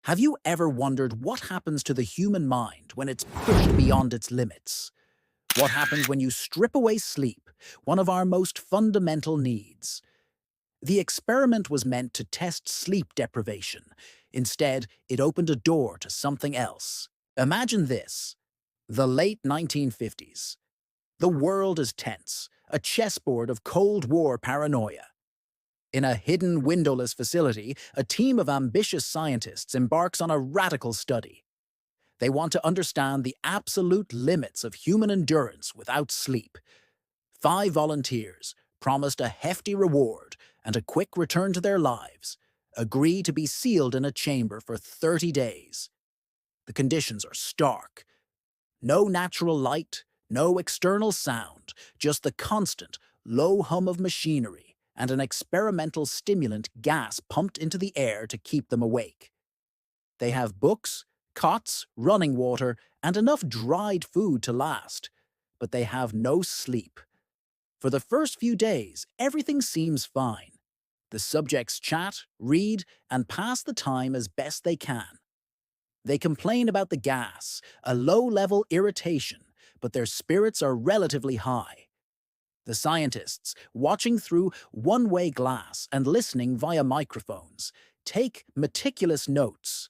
Have you ever wondered what happens to the human mind when it's pushed beyond its limits? What happens when you strip away sleep, one of our most fundamental needs? The experiment was meant to test sleep deprivation. Instead, it opened a door to something else. Imagine this: the late 1950s. The world is tense, a chessboard of Cold War paranoia. In a hidden, windowless facility, a team of ambitious scientists embarks on a radical study. They want to understand the absolute limits of human endurance without sleep. 5 volunteers, promised a hefty reward and a quick return to their lives, agree to be sealed in a chamber for 30 days. The conditions are stark. No natural light, no external sound, just the constant, low hum of machinery and an experimental stimulant gas pumped into the air to keep them awake. They have books, cots, running water, and enough dried food to last, but they have no sleep. For the first few days, everything seems fine. The subjects chat, read, and pass the time as best they can. They complain about the gas, a low-level irritation, but their spirits are relatively high. The scientists, watching through one-way glass and listening via microphones, take meticulous notes.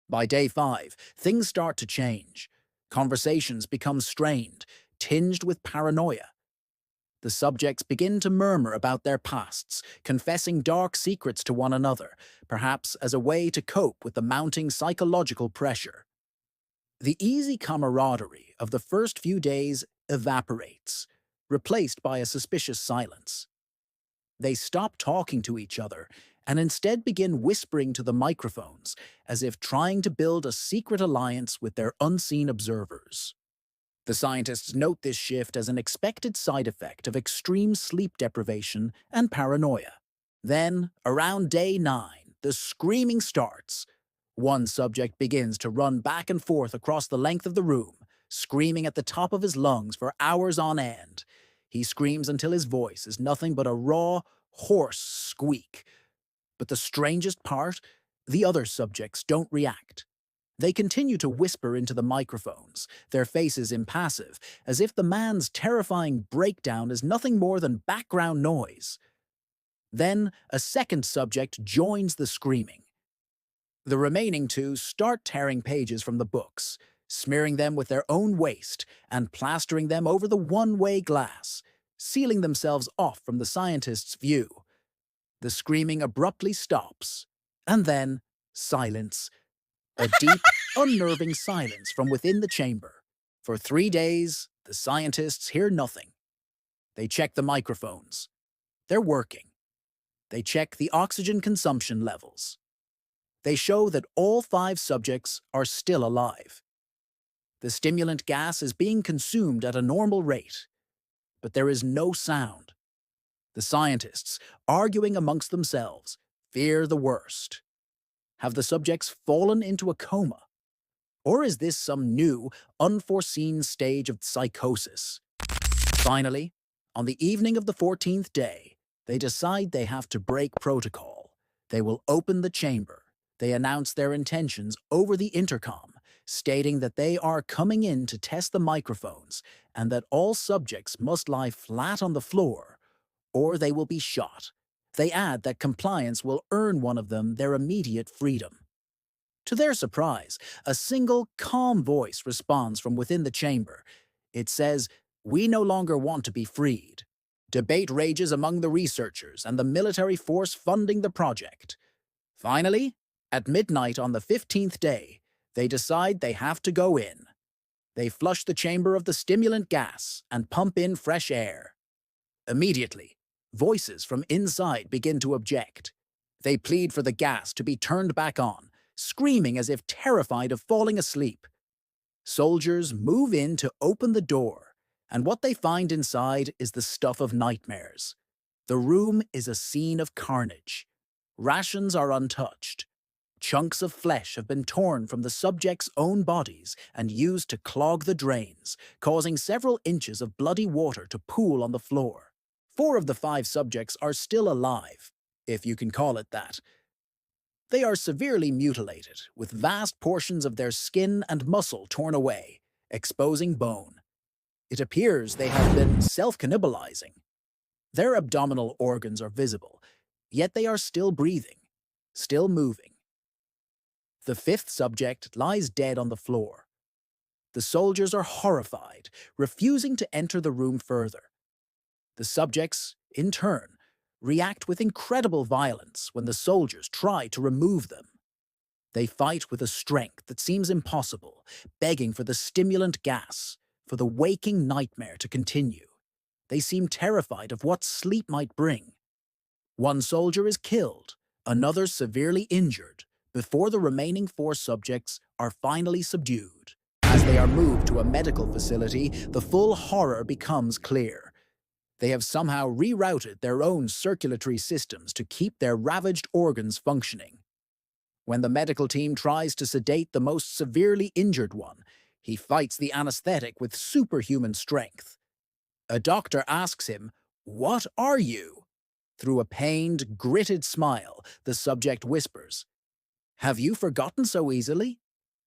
By day 5, things start to change. Conversations become strained, tinged with paranoia. The subjects begin to murmur about their pasts, confessing dark secrets to one another, perhaps as a way to cope with the mounting psychological pressure. The easy camaraderie of the first few days evaporates, replaced by a suspicious silence. They stop talking to each other and instead begin whispering to the microphones, as if trying to build a secret alliance with their unseen observers. The scientists note this shift as an expected side effect of extreme sleep deprivation and paranoia. Then, around day 9, the screaming starts. One subject begins to run back and forth across the length of the room, screaming at the top of his lungs for hours on end. He screams until his voice is nothing but a raw, hoarse squeak. But the strangest part? The other subjects don't react. They continue to whisper into the microphones, their faces impassive, as if the man's terrifying breakdown is nothing more than background noise. Then, a second subject joins the screaming. The remaining two start tearing pages from the books, smearing them with their own waste and plastering them over the one-way glass, sealing themselves off from the scientists' view. The screaming abruptly stops, and then silence. A deep, unnerving silence from within the chamber. For 3 days, the scientists hear nothing. They check the microphones. They're working. They check the oxygen consumption levels. They show that all 5 subjects are still alive. The stimulant gas is being consumed at a normal rate, but there is no sound. The scientists, arguing amongst themselves, fear the worst. Have the subjects fallen into a coma? Or is this some new, unforeseen stage of psychosis? Finally, on the evening of the 14th day, they decide they have to break protocol. They will open the chamber. They announce their intentions over the intercom, stating that they are coming in to test the microphones and that all subjects must lie flat on the floor or they will be shot. They add that compliance will earn one of them their immediate freedom. To their surprise, a single, calm voice responds from within the chamber. It says, "We no longer want to be freed." Debate rages among the researchers and the military force funding the project. Finally, at midnight on the 15th day, they decide they have to go in. They flush the chamber of the stimulant gas and pump in fresh air. Immediately, voices from inside begin to object. They plead for the gas to be turned back on, screaming as if terrified of falling asleep. Soldiers move in to open the door, and what they find inside is the stuff of nightmares. The room is a scene of carnage. Rations are untouched. Chunks of flesh have been torn from the subjects' own bodies and used to clog the drains, causing several inches of bloody water to pool on the floor. 4 of the 5 subjects are still alive, if you can call it that. They are severely mutilated, with vast portions of their skin and muscle torn away, exposing bone. It appears they have been self-cannibalizing. Their abdominal organs are visible, yet they are still breathing, still moving. The fifth subject lies dead on the floor. The soldiers are horrified, refusing to enter the room further. The subjects, in turn, react with incredible violence when the soldiers try to remove them. They fight with a strength that seems impossible, begging for the stimulant gas, for the waking nightmare to continue. They seem terrified of what sleep might bring. One soldier is killed, another severely injured, before the remaining four subjects are finally subdued. As they are moved to a medical facility, the full horror becomes clear. They have somehow rerouted their own circulatory systems to keep their ravaged organs functioning. When the medical team tries to sedate the most severely injured one, he fights the anesthetic with superhuman strength. A doctor asks him, "What are you?" Through a pained, gritted smile, the subject whispers, "Have you forgotten so easily?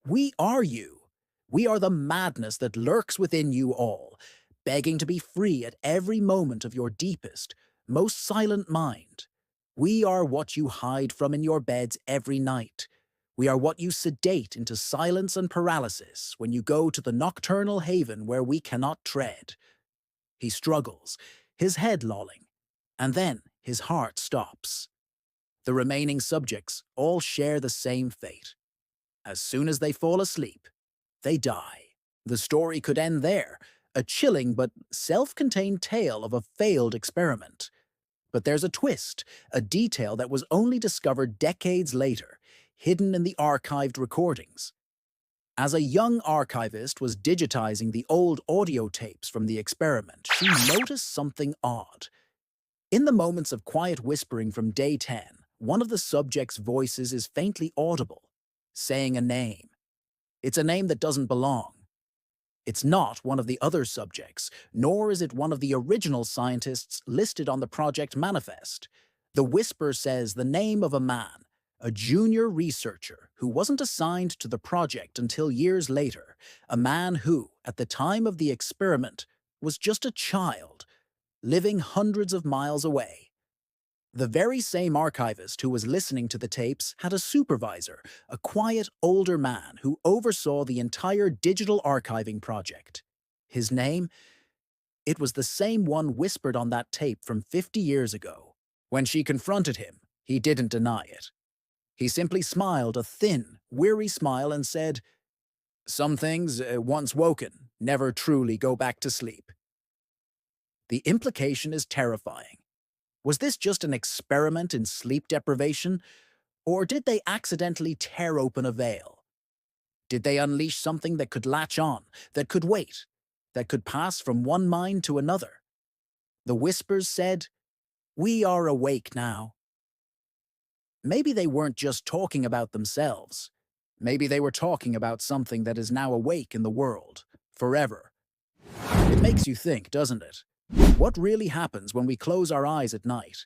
We are you. We are the madness that lurks within you all, begging to be free at every moment of your deepest, most silent mind. We are what you hide from in your beds every night. We are what you sedate into silence and paralysis when you go to the nocturnal haven where we cannot tread." He struggles, his head lolling, and then his heart stops. The remaining subjects all share the same fate. As soon as they fall asleep, they die. The story could end there, a chilling but self-contained tale of a failed experiment. But there's a twist, a detail that was only discovered decades later, hidden in the archived recordings. As a young archivist was digitizing the old audio tapes from the experiment, she noticed something odd. In the moments of quiet whispering from day 10, one of the subjects' voices is faintly audible, saying a name. It's a name that doesn't belong. It's not one of the other subjects, nor is it one of the original scientists listed on the project manifest. The whisper says the name of a man, a junior researcher who wasn't assigned to the project until years later, a man who, at the time of the experiment, was just a child, living hundreds of miles away. The very same archivist who was listening to the tapes had a supervisor, a quiet older man who oversaw the entire digital archiving project. His name? It was the same one whispered on that tape from 50 years ago. When she confronted him, he didn't deny it. He simply smiled a thin, weary smile and said, "Some things, once woken, never truly go back to sleep." The implication is terrifying. Was this just an experiment in sleep deprivation, or did they accidentally tear open a veil? Did they unleash something that could latch on, that could wait, that could pass from one mind to another? The whispers said, "We are awake now." Maybe they weren't just talking about themselves. Maybe they were talking about something that is now awake in the world, forever. It makes you think, doesn't it? What really happens when we close our eyes at night?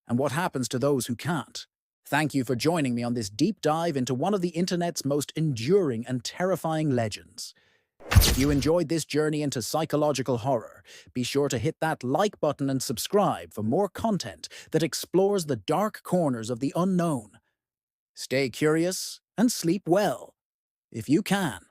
And what happens to those who can't? Thank you for joining me on this deep dive into one of the internet's most enduring and terrifying legends. If you enjoyed this journey into psychological horror, be sure to hit that like button and subscribe for more content that explores the dark corners of the unknown. Stay curious and sleep well, if you can.